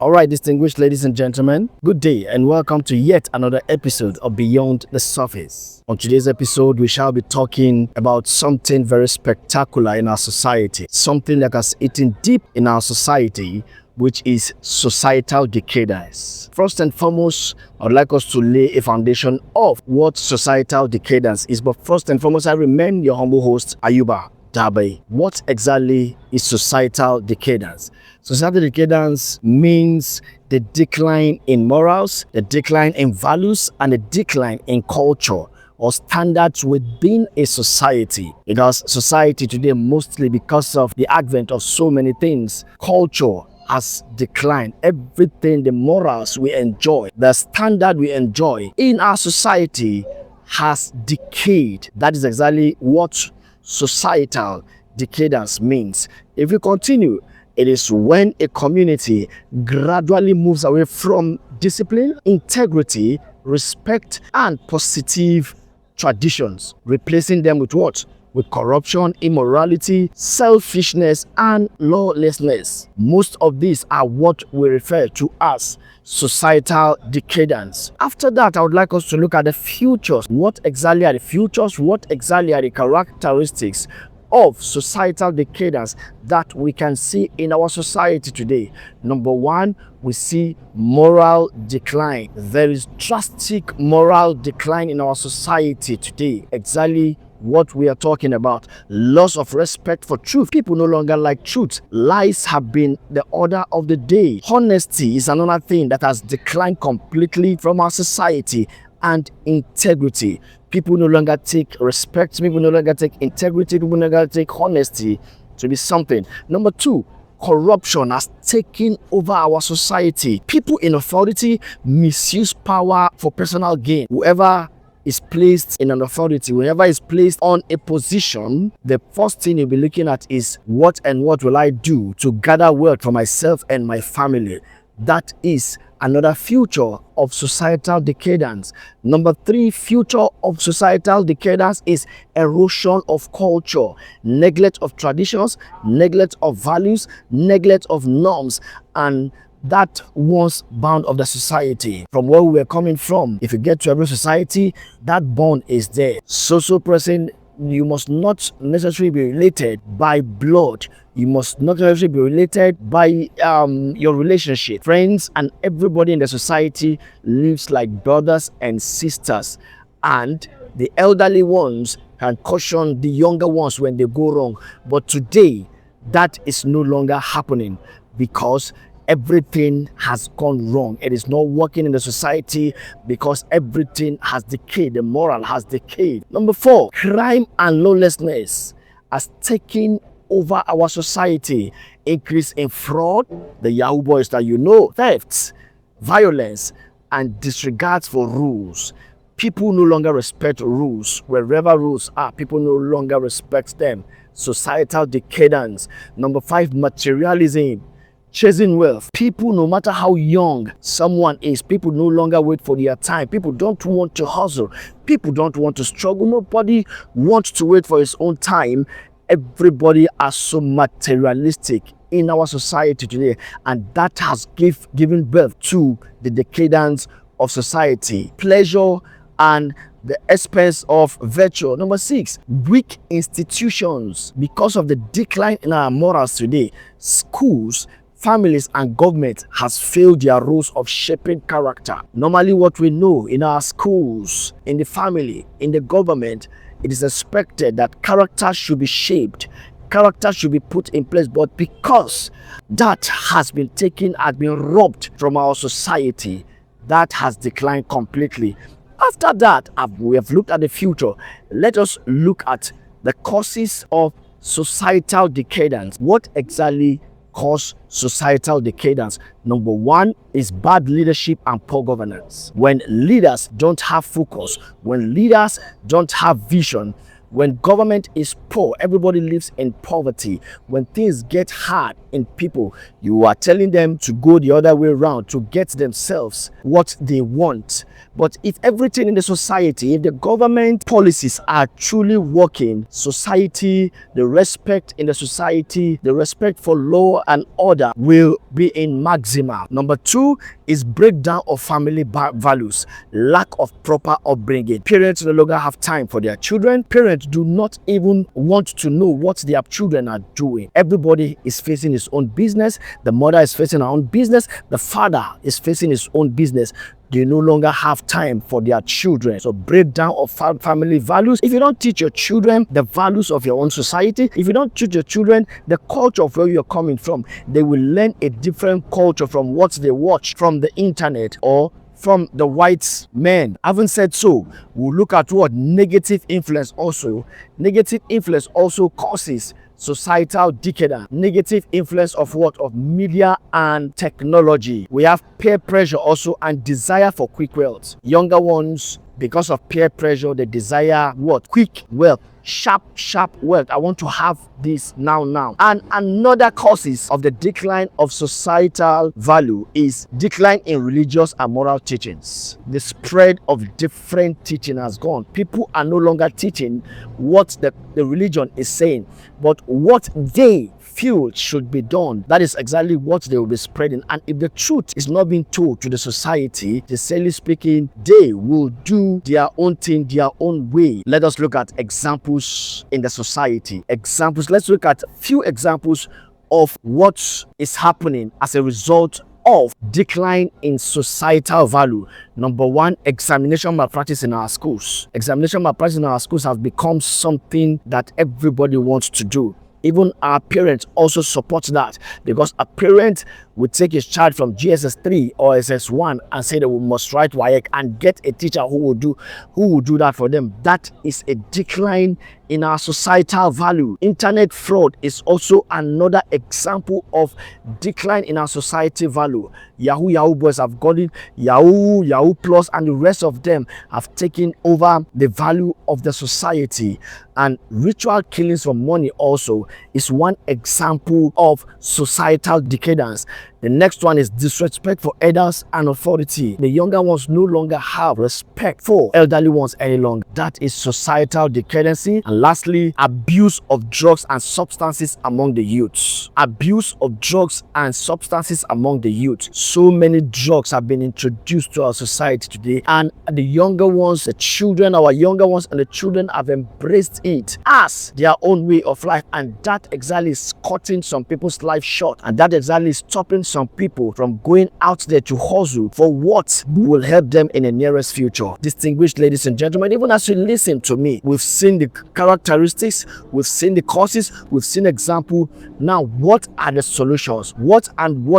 All right, distinguished ladies and gentlemen, good day and welcome to yet another episode of Beyond the Surface. On today's episode, we shall be talking about something very spectacular in our society, something that has eaten deep in our society, which is societal decadence. First and foremost, I would like us to lay a foundation of what societal decadence is. But first and foremost, I remain your humble host, Ayuba Dabe. What exactly is societal decadence? Societal decadence means the decline in morals, the decline in values, and the decline in culture or standards within a society. Because society today, mostly because of the advent of so many things, culture has declined. Everything, the morals we enjoy, the standard we enjoy in our society has decayed. That is exactly what societal decadence means. If we continue, it is when a community gradually moves away from discipline, integrity, respect, and positive traditions, replacing them with what? With corruption, immorality, selfishness, and lawlessness. Most of these are what we refer to as societal decadence. After that, I would like us to look at the futures. What exactly are the futures? What exactly are the characteristics of societal decadence that we can see in our society today? Number one, we see moral decline. There is drastic moral decline in our society today. Exactly what we are talking about. Loss of respect for truth. People no longer like truth. Lies have been the order of the day. Honesty is another thing that has declined completely from our society. And integrity. People no longer take respect. People no longer take integrity. People no longer take honesty to be something. Number two, corruption has taken over our society. People in authority misuse power for personal gain. Whoever is placed in an authority, whoever is placed on a position, the first thing you'll be looking at is what will I do to gather wealth for myself and my family. That is another future of societal decadence. Number three, future of societal decadence is erosion of culture, neglect of traditions, neglect of values, neglect of norms, and that once bound of the society. From where we were coming from, if you get to every society, that bond is there. Social person, you must not necessarily be related by blood. You must not necessarily be related by your relationship. Friends and everybody in the society lives like brothers and sisters. And the elderly ones can caution the younger ones when they go wrong. But today, that is no longer happening because everything has gone wrong. It is not working in the society because everything has decayed. The moral has decayed. Number four, crime and lawlessness has taken over our society. Increase in fraud, the Yahoo boys that you know, thefts, violence, and disregards for rules. People no longer respect rules. Wherever rules are, people no longer respect them. Societal decadence. Number five, materialism. Chasing wealth. People, no matter how young someone is, people no longer wait for their time. People don't want to hustle. People don't want to struggle. Nobody wants to wait for his own time. Everybody are so materialistic in our society today, and that has given birth to the decadence of society. Pleasure and the expense of virtue. Number six, weak institutions. Because of the decline in our morals today, schools, families, and government has failed their roles of shaping character. Normally what we know in our schools, in the family, in the government, it is expected that character should be shaped, character should be put in place. But because that has been robbed from our society, that has declined completely. After that, we have looked at the future. Let us look at the causes of societal decadence. What exactly cause societal decadence? Number one is bad leadership and poor governance. When leaders don't have focus, when leaders don't have vision, When government is poor, everybody lives in poverty. When things get hard in people, you are telling them to go the other way around to get themselves what they want. But if everything in the society, if the government policies are truly working, society, the respect in the society, the respect for law and order will be in maxima. Number two is breakdown of family values, lack of proper upbringing. Parents no longer have time for their children. Parents do not even want to know what their children are doing. Everybody is facing his own business. The mother is facing her own business. The father is facing his own business. They no longer have time for their children. So breakdown of family values. If you don't teach your children the values of your own society, if you don't teach your children the culture of where you're coming from, they will learn a different culture from what they watch from the internet or from the white men. Having said so, we'll look at what negative influence also. Negative influence also causes societal decadence. Negative influence of what? Of media and technology. We have peer pressure also and desire for quick wealth. Younger ones, because of peer pressure, they desire what? Quick wealth. Sharp wealth. I want to have this now. And another causes of the decline of societal value is decline in religious and moral teachings. The spread of different teaching has gone. People are no longer teaching what the religion is saying, but what they feel should be done. That is exactly what they will be spreading. And if the truth is not being told to the society, sincerely speaking, they will do their own thing, their own way. Let us look at examples in the society. Examples. Let's look at a few examples of what is happening as a result of decline in societal value. Number one, examination malpractice in our schools. Examination malpractice in our schools has become something that everybody wants to do. Even our parents also support that, because a parent would take his child from GSS 3 or SS1 and say they must write WAEC and get a teacher who will do that for them. That is a decline in our societal value. Internet fraud is also another example of decline in our society value. Yahoo boys have gotten Yahoo Plus, and the rest of them have taken over the value of the society. And ritual killings for money also is one example of societal decadence. The next one is disrespect for elders and authority. The younger ones no longer have respect for elderly ones any longer. That is societal decadency. And lastly, abuse of drugs and substances among the youths. Abuse of drugs and substances among the youth. So many drugs have been introduced to our society today, and the younger ones, the children, our younger ones and the children have embraced it as their own way of life, and that exactly is cutting some people's life short, and that exactly is stopping some people from going out there to hustle for what will help them in the nearest future. Distinguished ladies and gentlemen, even as you listen to me, we've seen the characteristics, we've seen the causes, we've seen example. Now, what are the solutions? What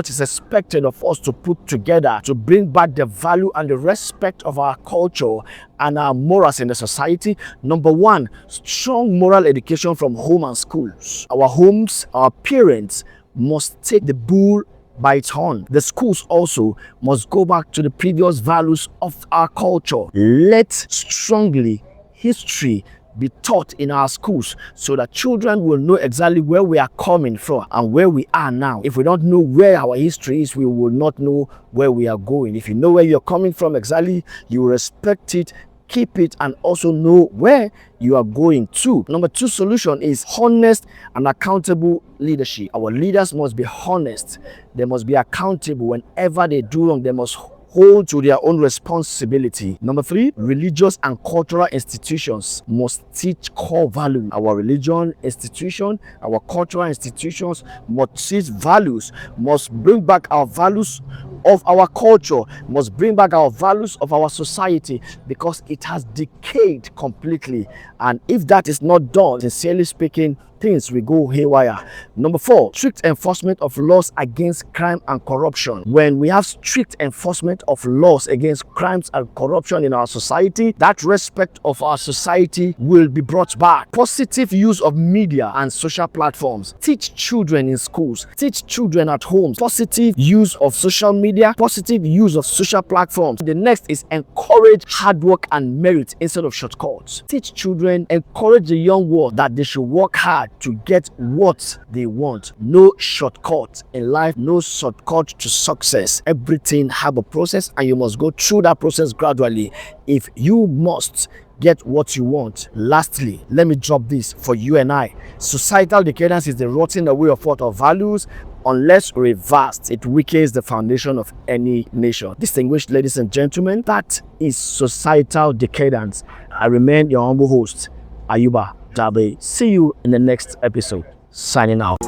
is expected of us to put together to bring back the value and the respect of our culture and our morals in the society? Number one, strong moral education from home and schools. Our homes, our parents must take the bull by its horn. The schools also must go back to the previous values of our culture. Let strongly history be taught in our schools so that children will know exactly where we are coming from and where we are now. If we don't know where our history is, we will not know where we are going. If you know where you're coming from exactly, you respect it, keep it, and also know where you are going to. Number two solution is honest and accountable leadership. Our leaders must be honest. They must be accountable. Whenever they do wrong, they must hold to their own responsibility. Number three, religious and cultural institutions must teach core value. Our religion institution, our cultural institutions must teach values, must bring back our values of our culture, must bring back our values of our society, because it has decayed completely. And if that is not done, sincerely speaking, things will go haywire. Number 4, strict enforcement of laws against crime and corruption. When we have strict enforcement of laws against crimes and corruption in our society, that respect of our society will be brought back. Positive use of media and social platforms. Teach children in schools, teach children at home. Positive use of social media, positive use of social platforms. The next is encourage hard work and merit instead of shortcuts. Teach children, encourage the young world that they should work hard to get what they want. No shortcut in life, no shortcut to success. Everything have a process, and you must go through that process gradually if you must get what you want. Lastly, let me drop this for you and I. Societal decadence is the rotting away of thought or values. Unless reversed, it weakens the foundation of any nation. Distinguished ladies and gentlemen, that is societal decadence. I remain your humble host, Ayuba Dabe. See you in the next episode. Signing out.